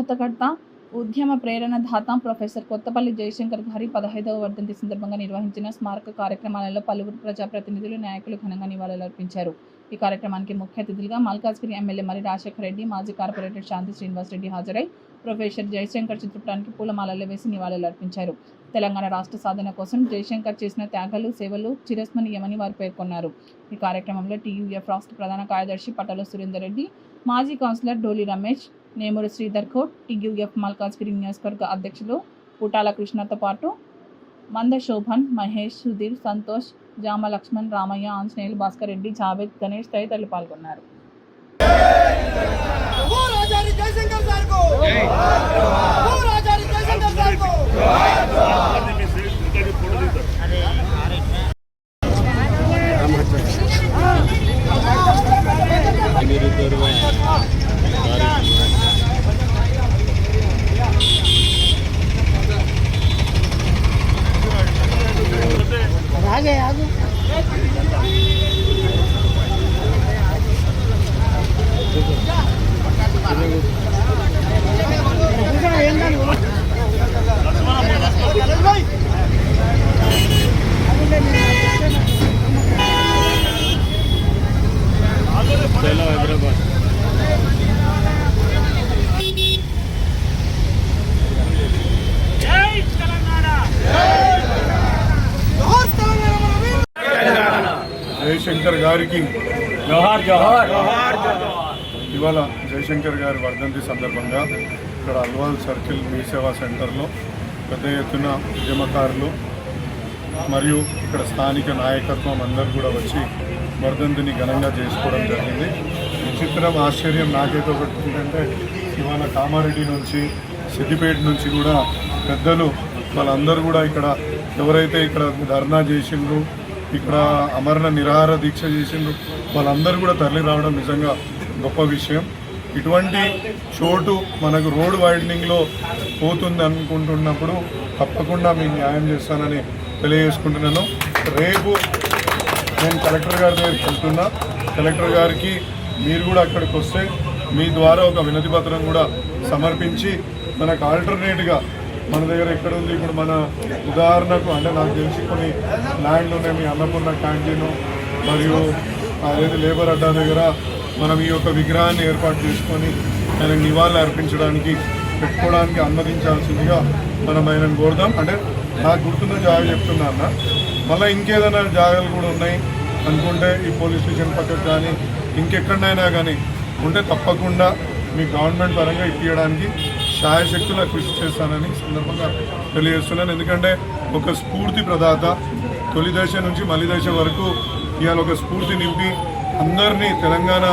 ఊతకర్త, ఉద్యమ ప్రేరణాదాత ప్రొఫెసర్ కొత్తపల్లి జయశంకర్ గారి 15వ వర్ధంతి సందర్భంగా నిర్వహించిన స్మారక కార్యక్రమాలలో పలువురు ప్రజాప్రతినిధులు, నాయకులు ఘనంగా నివాళులర్పించారు. ఈ కార్యక్రమానికి ముఖ్య అతిథులుగా మల్కాజ్గిరి ఎమ్మెల్యే మరి రాజశేఖర రెడ్డి, మాజీ కార్పొరేటర్ శాంతి శ్రీనివాస్ రెడ్డి హాజరై ప్రొఫెసర్ జయశంకర్ చిత్రపటానికి పూలమాలలు వేసి నివాళులర్పించారు. తెలంగాణ రాష్ట్ర సాధన కోసం జయశంకర్ చేసిన త్యాగాలు, సేవలు చిరస్మరణీయమని వారు పేర్కొన్నారు. ఈ కార్యక్రమంలో టీయూఎఫ్ రాష్ట్ర ప్రధాన కార్యదర్శి పటాల సురేందర్ రెడ్డి, మాజీ కౌన్సిలర్ డోలి రమేష్, నేమూరు శ్రీధర్ ఖోట్, టీయూఎఫ్ మల్కాజ్గిరి నియోజకవర్గ అధ్యక్షులు పుటాల కృష్ణతో పాటు మంద శోభన్, మహేష్, సుధీర్, సంతోష్, జామ లక్ష్మణ్, రామయ్య, ఆంజనేయులు, భాస్కర్ రెడ్డి, జావేద్, గణేష్ తదితరులు పాల్గొన్నారు. జయశంకర్ గారికి జోహార్ జోహార్. ఇవాళ జయశంకర్ గారి వర్ధంతి సందర్భంగా ఇక్కడ అల్వాల్ సర్కిల్ మీ సేవా సెంటర్లో పెద్ద ఎత్తున ఉద్యమకారులు మరియు ఇక్కడ స్థానిక నాయకత్వం అందరూ కూడా వచ్చి వర్ధంతిని ఘనంగా చేసుకోవడం జరిగింది. విచిత్రం, ఆశ్చర్యం నాకైతే ఒకటి ఏంటంటే ఇవాళ కామారెడ్డి నుంచి, సిద్దిపేట నుంచి కూడా పెద్దలు వాళ్ళందరూ కూడా ఇక్కడ ఎవరైతే ఇక్కడ ధర్నా చేసిండ్రు, ఇక్కడ అమరణ నిరాహార దీక్ష చేసిండ్రు, వాళ్ళందరూ కూడా తరలి రావడం నిజంగా గొప్ప విషయం. ఇటువంటి చోటు మనకు రోడ్ వైడనింగ్లో పోతుంది అనుకుంటున్నప్పుడు తప్పకుండా మీకు న్యాయం చేస్తానని తెలియజేసుకుంటున్నాను. రేపు నేను కలెక్టర్ గారి దగ్గరికి వెళ్తున్నా. కలెక్టర్ గారికి మీరు కూడా అక్కడికి వస్తే మీ ద్వారా ఒక వినతి పత్రం కూడా సమర్పించి మనకు ఆల్టర్నేట్గా మన దగ్గర ఎక్కడ ఉంది ఇప్పుడు మన ఉదాహరణకు అంటే నాకు తెలిసి కొన్ని ల్యాండ్లు ఉన్నాయి. మీ అన్నపూర్ణ క్యాంటీను మరియు అదైతే లేబర్ అడ్డా దగ్గర మనం ఈ యొక్క విగ్రహాన్ని ఏర్పాటు చేసుకొని ఆయనకు నివాళులు అర్పించడానికి పెట్టుకోవడానికి అనుమతించాల్సిందిగా మనం ఆయనను కోరుదాం. అంటే నాకు గుర్తున్న జాగా చెప్తున్నా అన్న. మళ్ళీ ఇంకేదైనా జాగాలు కూడా ఉన్నాయి అనుకుంటే ఈ పోలీస్ స్టేషన్ పక్కకు కానీ ఇంకెక్కడైనా కానీ ఉంటే తప్పకుండా మీ గవర్నమెంట్ పరంగా ఇప్పించడానికి శాయశక్తులా కృషి చేస్తానని సందర్భంగా తెలియజేస్తున్నాను. ఎందుకంటే ఒక స్ఫూర్తి ప్రదాత తొలి దశ నుంచి మలి దశ వరకు ఇవాళ ఒక స్ఫూర్తి నింపి అందరినీ తెలంగాణ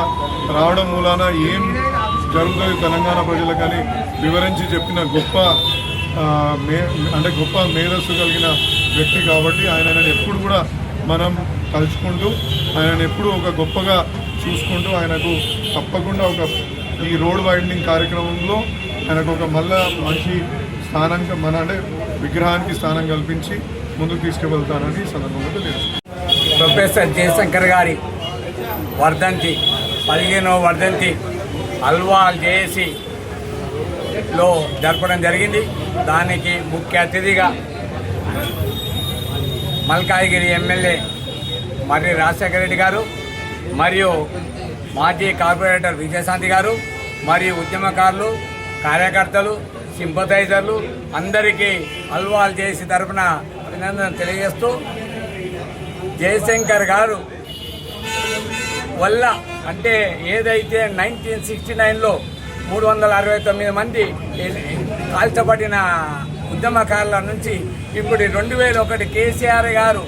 రావడం మూలాన ఏం జరుగుతుంది తెలంగాణ ప్రజలకని వివరించి చెప్పిన గొప్ప గొప్ప మేధస్సు కలిగిన వ్యక్తి కాబట్టి ఆయనను ఎప్పుడు కూడా మనం తలుచుకుంటూ ఆయనను ఎప్పుడు ఒక గొప్పగా చూసుకుంటూ ఆయనకు తప్పకుండా ఒక ఈ రోడ్ వైడనింగ్ కార్యక్రమంలో ఆయనకు ఒక మళ్ళా మంచి స్థానం విగ్రహానికి స్థానం కల్పించి ముందుకు తీసుకువెళ్తానని సందర్భంగా తెలియజేస్తాను. ప్రొఫెసర్ జయశంకర్ గారి వర్ధంతి 15వ వర్ధంతి అల్వాల్ జేఏసీలో జరపడం జరిగింది. దానికి ముఖ్య అతిథిగా మల్కాజ్గిరి ఎమ్మెల్యే మరి రాజశేఖర రెడ్డి గారు మరియు మాజీ కార్పొరేటర్ విజయశాంతి గారు మరియు ఉద్యమకారులు, కార్యకర్తలు, సింపథైజర్లు అందరికీ అల్వాల్ జేఏసీ తరఫున అభినందన తెలియజేస్తూ జయశంకర్ గారు వల్ల అంటే ఏదైతే 1969లో 369 మంది కాల్చబడిన ఉద్యమకారుల నుంచి ఇప్పుడు 2001 కేసీఆర్ గారు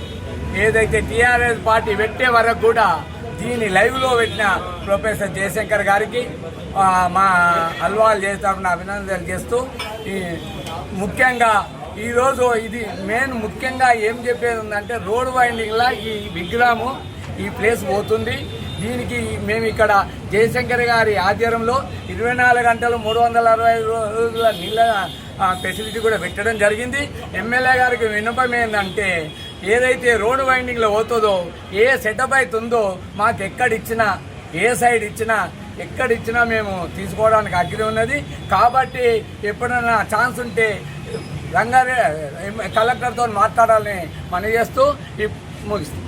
ఏదైతే టీఆర్ఎస్ పార్టీ పెట్టే వరకు కూడా దీన్ని లైవ్లో పెట్టిన ప్రొఫెసర్ జయశంకర్ గారికి మా అల్వాల్ జేఏసీ తరఫున అభినందనలు చేస్తూ ముఖ్యంగా ఈరోజు ఇది ముఖ్యంగా ఏం చెప్పేది ఉందంటే రోడ్ వైండింగ్లా ఈ విగ్రహము ఈ ప్లేస్ పోతుంది. దీనికి మేము ఇక్కడ జయశంకర్ గారి ఆధ్వర్యంలో 24 గంటలు 365 రోజుల నీళ్ళ ఫెసిలిటీ కూడా పెట్టడం జరిగింది. ఎమ్మెల్యే గారికి విన్నపం ఏంటంటే ఏదైతే రోడ్ వైండింగ్లో పోతుందో ఏ సెటప్ అవుతుందో మాకు ఎక్కడిచ్చినా ఏ సైడ్ ఇచ్చినా ఎక్కడిచ్చినా మేము తీసుకోవడానికి అగ్రి ఉన్నది. కాబట్టి ఎప్పుడైనా ఛాన్స్ ఉంటే కలెక్టర్తో మాట్లాడాలని మనవి చేస్తూ ముగిస్తాం.